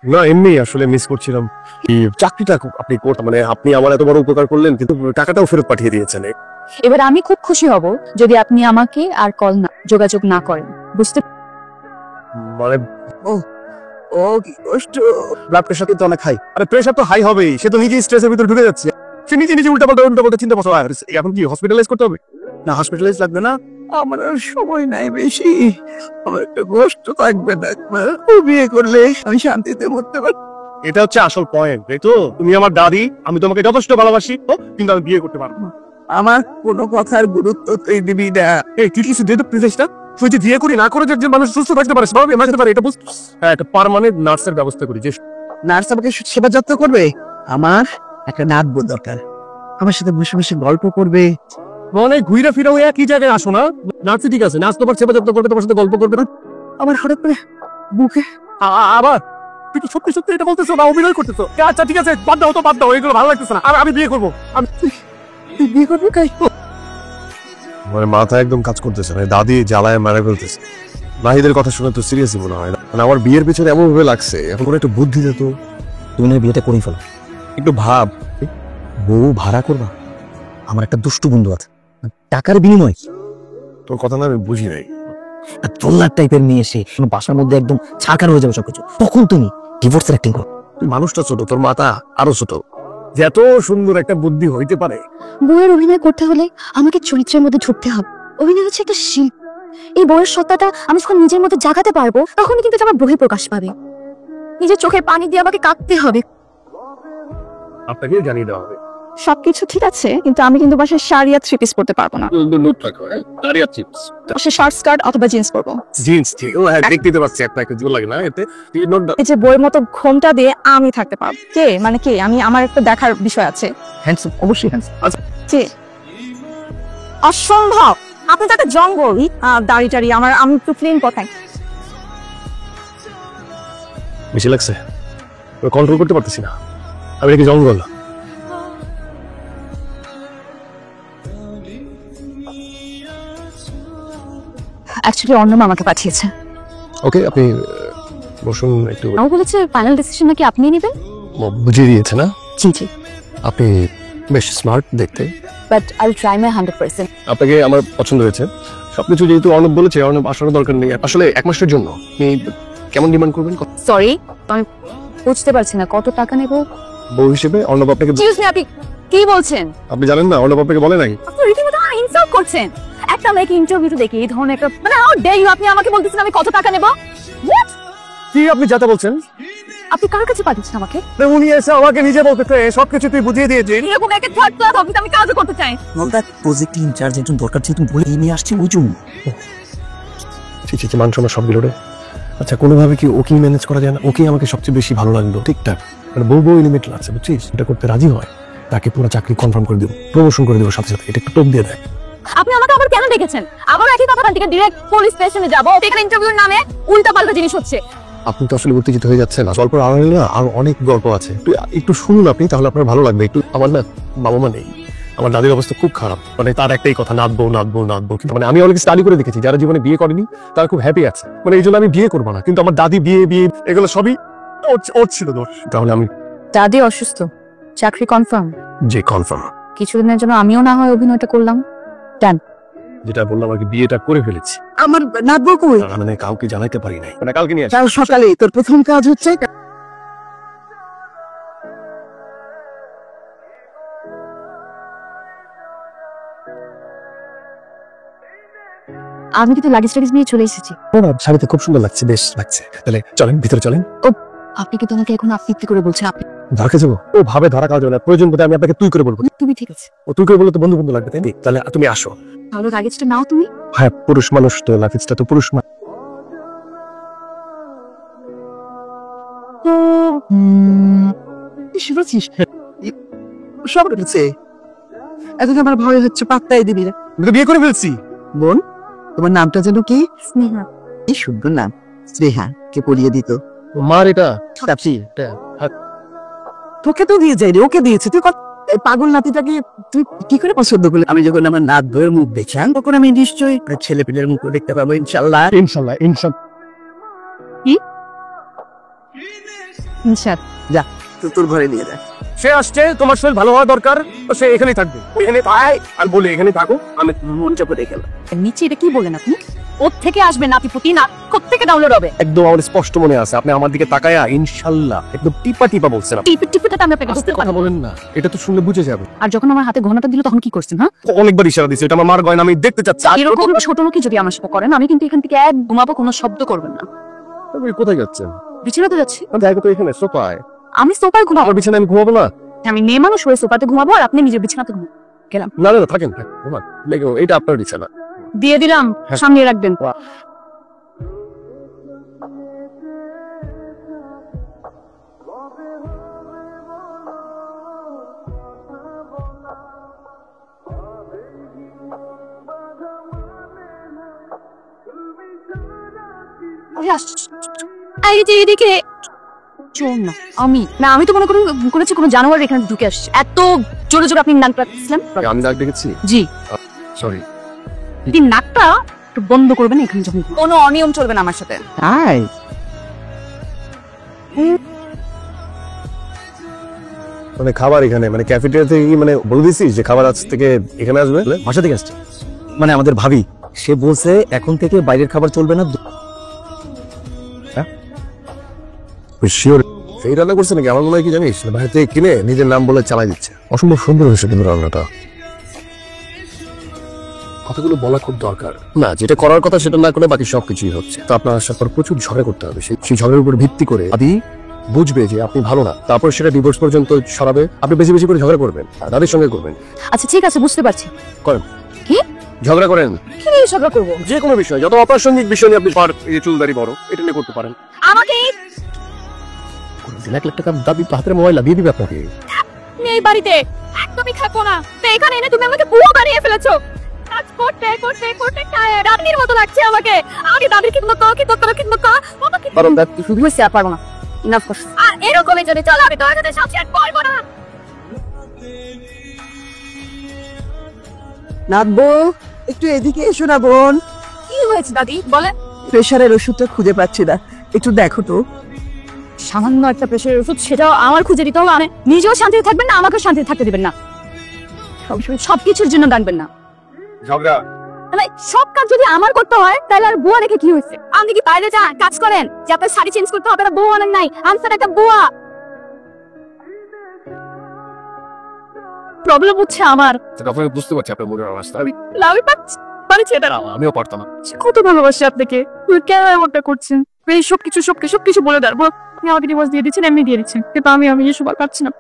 না এমনি আসলে মিস করছিলাম। কি চাকরিটা আপনি করতে মানে আপনি আমার এত বড় উপকার করলেন কিন্তু টাকাটাও ফেরত পাঠিয়ে দিয়েছেন। এবার আমি খুব খুশি হব যদি আপনি আমাকে আর যোগাযোগ না করেন, বুঝতে? মানে ও ও কি কষ্ট। ব্লাড প্রেশার কিন্তু অনেক হাই। আরে প্রেশার তো হাই হবেই, সে তো নিজেই স্ট্রেসের ভিতর ঢুকে যাচ্ছে। সে নিজে নিজে উল্টা পাল্টা চিন্তা করতে হয়। এখন কি হসপিটালাইজ করতে হবে? না হসপিটালাইজ লাগবে না। আমার আর সময় নাই বেশি, আমার একটা কষ্ট থাকবে না। ও বিয়ে করলে আমি শান্তিতে মরতে পারবো। এটা হচ্ছে আসল পয়েন্ট, তাই তো? তুমি আমার দাদি, আমি তোমাকে যথেষ্ট ভালোবাসি, কিন্তু আমি বিয়ে করতে পারবো না। আমার কোনো কথার গুরুত্ব তুই দিবি না। এই তুই কিছু দে তো প্রিজেসটা। তুই যে বিয়ে করি না করে যে একজন মানুষ সুস্থ থাকতে পারে, স্বাভাবিক বাঁচতে পারে, এটা বুঝ। হ্যাঁ, একটা পার্মানেন্ট নার্সের ব্যবস্থা করি, যে নার্স আমাকে সেবা যত্ন করবে। আমার একটা নাতবো দরকার, আমার সাথে বসে বসে গল্প করবে। মানে ঘুরে ফিরে ওই একই জায়গায় আসো না। নার্সই ঠিক আছে, নার্স তোমার সেবা যত্ন করবে, তোমার সাথে গল্প করবে না। আমার হঠাৎ করে বুকে আবার তুই কি সত্যি সত্যি এটা বলতেছো না অভিনয় করতেছো? আচ্ছা ঠিক আছে, বাদ দাও তো, বাদ দাও, এগুলো ভালো লাগতেছে না। আমি বিয়ে করবো। তুই বিয়ে করবি কাই? মানে মাথা একদম কাজ করতেছে না, দাদি জ্বালায় মারা ফেলতেছে। নাহিদের কথা শুনে তো সিরিয়াসই মনে হয় না। মানে আমার বিয়ের পিছনে এমন ভাবে লাগছে, এখন করে একটু বুদ্ধি দে তো। তুমি না বিয়েটা করেই ফেলো, একটু ভাব। বউ ভাড়া করবা? আমার একটা দুষ্টু বন্ধু আছে, টাকার বিনিময়। তোর কথা না আমি বুঝি নাই। ট্রোলার টাইপের মেয়ে, এসে বাসার মধ্যে একদম ছাড়খার হয়ে যাবে সবকিছু, তখন তুমি ডিভোর্সের অ্যাক্টিং করো। তুই মানুষটা ছোট, তোর মাথা আরো ছোট। যে এত সুন্দর একটা বুদ্ধি হইতে পারে। বইয়ের অভিনয় করতে হলে আমাকে চরিত্রের মধ্যে ঢুকতে হবে। অভিনয় হচ্ছে একটা শিল্প। এই বইয়ের সত্তাটা আমি যখন নিজের মধ্যে জাগাতে পারবো, তখনই কিন্তু এটা আমার বহি প্রকাশ পাবে। নিজের চোখের পানি দিয়ে আমাকে কাঁদতে হবে। আপনাকে জানিয়ে দেওয়া হবে। সবকিছু ঠিক আছে, কিন্তু আমি কিন্তু বাসায় শাড়ি আর থ্রি পিস পরতে পারবো না। নোট রাখো, দাঁড়িয়ে চিপস বাসায় শর্ট স্কার্ট অথবা জিন্স পরবো। জিন্স ঠিক। ও হ্যাঁ, দেখতে পাচ্ছি একটা কিছু লাগে না এতে। তুই নোট এই যে বইয়ের মতো ঘোমটা দিয়ে আমি থাকতে পারবো। কে মানে কে আমি? আমার একটা দেখার বিষয় আছে। হ্যান্ডসাম, অবশ্যই হ্যান্ডসাম। কে? অসম্ভব, আপনি তো একটা জঙ্গল। দাড়ি টাড়ি আমার, আমি একটু ক্লিন কথাই। বেশি লাগছে, কন্ট্রোল করতে পারতেছি না। আমি নাকি জঙ্গল? অ্যাকচুয়ালি অর্ণব আমাকে পাঠিয়েছে। ওকে, আপনি বসুন একটু। ও বলেছে ফাইনাল ডিসিশন নাকি আপনি নেবেন। বুঝিয়ে দিয়েছে না? জি জি, আপনি বেশ স্মার্ট দেখতে। But I will try my 100%। আপনাকে আমার পছন্দ হয়েছে। সবকিছু যেহেতু অর্ণব বলেছে, অর্ণব আসার দরকার নেই। আসলে 1 মাসের জন্য আপনি কেমন ডিমান্ড করবেন? সরি, আমি বুঝতে পারছি না কত টাকা নেব। বউ হিসেবে অর্ণব আপনাকে, এক্সকিউজ মি, আপনি কি বলছেন? আপনি জানেন না অর্ণব আপনাকে বলে নাই? আপনি রীতিমতো আমার ইনসাল্ট করছেন। একটা মেয়েকে ইন্টারভিউতে দেখি এই ধরনের একটা, মানে হাউ ডে ইউ, আপনি আমাকে বলতেছেন আমি কত টাকা নেব? হোয়াট? কি আপনি যাতা বলছেন? আপনি কার কাছে পাঠিয়েছেন আমাকে? উনি এসে আমাকে নিজে বলতেছে সবকিছু তুই বুঝিয়ে দিয়েছিস। এরকম একটা থার্ড ক্লাস অফিস আমি কাজও করতে চাই। নলদা প্রজেক্ট ইনচার্জ একজন দরকার ছিল, তুমি বলে নিয়ে আসছি ওই জন্য। মান সম্মান সবগুলো রে। আচ্ছা, কোনোভাবে কি ওকেই ম্যানেজ করা যায় না? ওকেই আমাকে সবচেয়ে বেশি ভালো লাগলো। ঠিকঠাক, মানে বউ এলিমেন্ট লাগছে, বুঝছিস? এটা করতে রাজি হয়, তাকে পুরো চাকরি কনফার্ম করে দেবো, প্রমোশন করে দেবো সাথে সাথে। এটা একটু টোপ দিয়ে দেয়। আপনি আমাকে আবার কেন ডেকেছেন? আবার একই কথা, থেকে ডিরেক্ট পুলিশ স্টেশনে যাব। এখানে ইন্টারভিউর নামে উল্টাপাল্টা জিনিস হচ্ছে। আপনি তো আসলে উত্তেজিত হয়ে যাচ্ছেন। গল্প আড়ালে না আর অনেক গল্প আছে, একটু শুনুন আপনি, তাহলে আপনার ভালো লাগবে। একটু, আমার না বাবা মা নেই, আমার দাদির অবস্থা খুব খারাপ। মানে তার একটাই কথা, নাচবো নাচবো নাচবো। মানে আমি অনেক স্টাডি করে দেখেছি যারা জীবনে বিয়ে করেনি তারা খুব হ্যাপি আছে। মানে এই জন্য আমি বিয়ে করবো না, কিন্তু আমার দাদি বিয়ে বিয়ে এগুলো সবই ওর ছিল দোষ। তাহলে আমি, দাদি অসুস্থ, চাকরি কনফার্ম? যে কনফার্ম। কিছুদিনের জন্য আমিও না হয় অভিনয়টা করলাম। ডান। যেটা বললাম আর কি, বিয়েটা করে ফেলেছি। আমার নাতবো কই? মানে কাউকে জানাইতে পারি নাই, মানে কালকে নিয়ে আসি। কাল সকালে তোর প্রথম কাজ হচ্ছে। আমি কিন্তু লাগেজ টাগেজ নিয়ে চলে এসেছি। শাড়িতে খুব সুন্দর লাগছে, বেশ লাগছে। তাহলে চলেন, ভিতরে চলেন। আপনি কিন্তু আমাকে এখন আপনি করে বলছেন। আপনি ধারকে যাবো? ও ভাবে ধরা খাওয়া যাবে না, প্রয়োজন বোধে আমি আপনাকে তুই করে বলবো। তুমি ঠিক আছে, ও তুই করে বললে তো বন্ধু বন্ধু লাগবে, তাই না? তাহলে তুমি আসো। তাহলে লাগেজটা নাও তুমি। হ্যাঁ, পুরুষ মানুষ তো, লাফিজটা তো পুরুষ মানুষ। শুনেছিস সব রয়েছে। এখন আমার ভয় হচ্ছে, পাত্তাই দিবি না। আমি তো বিয়ে করে ফেলছি। বোন, তোমার নামটা যেন কি? স্নেহা। কি সুন্দর নাম, স্নেহা। কে পড়িয়ে দিত? মার এটা তাপসি। তোকে তো দিয়ে যায়নি, ওকে দিয়েছে। তুই এই পাগল নাতিটাকে তুই কি করে পছন্দ করলি? আমি যখন আমার নাত বইয়ের মুখ দেখলাম, তখন আমি নিশ্চয়ই ছেলে পিলের মুখ দেখতে পাবো, ইনশাল্লাহ। ইনশাল্লাহ ইনশাল্লাহ। নিশাদ তোর ঘরে নিয়ে যা। সে আসছে, তোমার শরীর ভালো হওয়া দরকার, তো সে এখানেই থাকবে। এখানে তাই আর বলে এখানে থাকো, আমি মন চাপে রেখে এলাম। নিচে এটা কি বলেন আপনি? ওর থেকে আসবে নাতিপুতি না কোত্থেকে ডাউনলোড হবে? একদম আমার স্পষ্ট মনে আছে, আপনি আমার দিকে তাকায়া ইনশাল্লাহ একদম টিপা টিপা বলছেন। টিপিটা আমি আপনাকে আস্তে কথা বলেন না, এটা তো শুনলে বুঝে যাবে। আর যখন আমার হাতে গহনাটা দিল তখন কি করছেন? হ্যাঁ, অনেকবার ইশারা দিছে, এটা আমার মার গয়না, আমি দেখতে চাচ্ছি। এরকম ছোট লোকই যদি আমার সাথে করেন, আমি কিন্তু এখান থেকে এক ঘুমাবো, কোনো শব্দ করবেন না। আপনি কোথায় যাচ্ছেন? বিছানাতে যাচ্ছি। দেখো তো এখানে সোফায়, আমি সোফায় ঘুমাবো। আমার বিছানায় আমি ঘুমাবো না। আমি মেয়ে মানুষ হয়ে সোফাতে ঘুমাবো আর আপনি নিজের বিছানাতে ঘুমাবো। গেলাম। না না না, থাকেন ঘুমান, লেগে এটা আপনার বিছানা। দিয়ে দিলাম, হ্যাঁ। সামনে রাখবেন। এদিকে চোর না আমি, না আমি তো মনে করেছি কোনো জানোয়ার এখানে ঢুকে আসছে। এত জোরে জোরে আপনি নাক ডাকছিলেন। আমি ডাক দেখেছি, জি, সরি। দিন নাকটা একটু বন্ধ করবেন এখানে, যখন কোনো অনিয়ম চলবে না আমার সাথে। তাই মানে খাবার এখানে, মানে ক্যাফেটেরিয়া থেকে কি মানে বলে দিছিস যে খাবার আজ থেকে এখানে আসবে? বাসা থেকে আসছে, মানে আমাদের ভাবি, সে বলছে এখন থেকে বাইরের খাবার চলবে না। শিওর সেই রান্না করছে নাকি? আমার মনে হয় কি জানিস, বাইরে থেকে কিনে নিজের নাম বলে চালাই দিচ্ছে। অসম্ভব সুন্দর হয়েছে কিন্তু রান্নাটা, কথাগুলো বলা খুব দরকার না। যেটা করার কথা সেটা না করে বাকি সবকিছুই হচ্ছে। তো আপনার আসার পর প্রচুর ঝগড়া করতে হবে, সেই ঝগড়ার উপর ভিত্তি করে আদি বুঝবে যে আপনি ভালো না, তারপর সেটা ডিভোর্স পর্যন্ত সরাবে। আপনি বেশি বেশি করে ঝগড়া করবেন, তাদের সঙ্গে করবেন। আচ্ছা ঠিক আছে, বুঝতে পারছি। করেন কি ঝগড়া করেন? কি নিয়ে ঝগড়া করবো? যে কোনো বিষয়, যত অপ্রাসঙ্গিক বিষয় নিয়ে আপনি এই যে চুলদারি বড়, এটা নিয়ে করতে পারেন। আমাকে 1 লাখ টাকা দাবি, হাতের মোবাইল দিয়ে দিবে আপনাকে। এই বাড়িতে একদমই থাকবো না, তো এখানে এনে তুমি আমাকে বুয়া বানিয়ে ফেলেছো। কাজ করতে করতে করতে টায়ার্ড, রানীর মতো লাগছে আমাকে। আমাকে দাদির খিদমত করো, খিদমত করো, খিদমত করো। আমাকে কারণ দেখ তুই শুধু বুঝতে আর পারবো না, ইনাফ করছি। আর এরকমই যদি চলো আমি তোমার সাথে সংসার করবো না। নাতবো, একটু এদিকে এসো না বোন। কি হয়েছে দাদি বলে? প্রেশারের ওষুধটা খুঁজে পাচ্ছি না, একটু দেখো তো। সামান্য একটা প্রেশারের ওষুধ, সেটাও আমার খুঁজে দিতে হবে? নিজেও শান্তিতে থাকবেন না, আমাকেও শান্তিতে থাকতে দিবেন না। সবকিছুর জন্য ডাকবেন না। ঝগড়া মানে সব কাজ যদি আমার করতে হয় তাহলে আর বুয়া রেখে কি হয়েছে? আপনি কি বাইরে যান কাজ করেন যে আপনার শাড়ি চেঞ্জ করতে হবে না? বউ অনেক নাই, আনসার একটা বুয়া। প্রবলেম হচ্ছে আমার। আপনাকে বুঝতে পারছি আপনার মনের অবস্থা। আমি পারছি এটা। আমিও পারতাম না। কত ভালোবাসি আপনাকে, কেন এমনটা করছেন? এই সবকিছু বলে দেন। আপনি আমাকে ডিভোর্স দিয়ে দিচ্ছেন, এমনি দিয়ে দিচ্ছেন, কিন্তু আমি এসব আর পারছি না।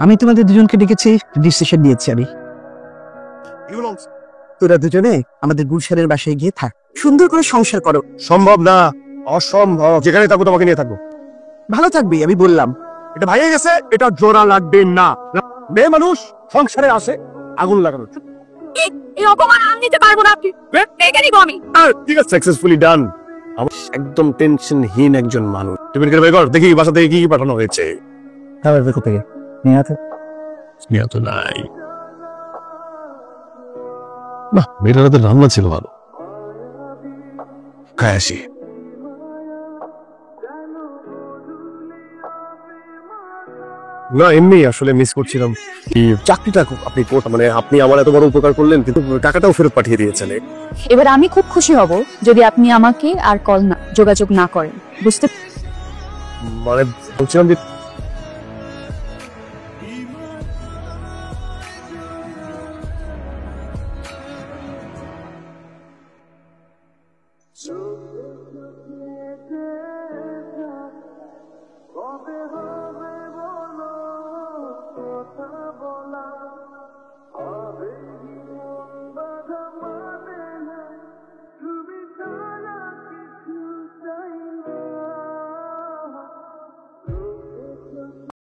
আমি তোমাদের দুজনকে ডেকেছি, ডিসিশন নিয়েছি আমি। তোরা দুজনে আমাদের গুলশানের বাসায় গিয়ে থাক, সুন্দর করে সংসার করো। সম্ভব না, অসম্ভব। যেখানে থাকবো তোমাকে নিয়ে থাকবো। ভালো থাকবি আমি বললাম। এটা ভাইয়া গেছে, এটা জোড়া লাগবে না। মেয়ে মানুষ সংসারে আসে আগুন লাগানো। এই অপমান আমি নিতে পারবো না, আপনি দেখে নিবো আমি। ঠিক আছে, সাকসেসফুলি ডান। একদম টেনশনহীন একজন মানুষ। টিফিন করে বের কর, দেখি বাসা থেকে কি কি পাঠানো হয়েছে। খাবার বের থেকে নিয়ে আছে। স্নেহা তো নাই। না, মেয়েটার হাতে রান্না ছিল ভালো, খায় আসি। না এমনি আসলে মিস করছিলাম। এই চাকরিটা আপনি করতে, মানে আপনি আমার এত বড় উপকার করলেন, কিন্তু টাকাটাও ফেরত পাঠিয়ে দিয়েছেন। এবার আমি খুব খুশি হব যদি আপনি আমাকে আর যোগাযোগ না করেন। বুঝতে মানে বলছিলাম যে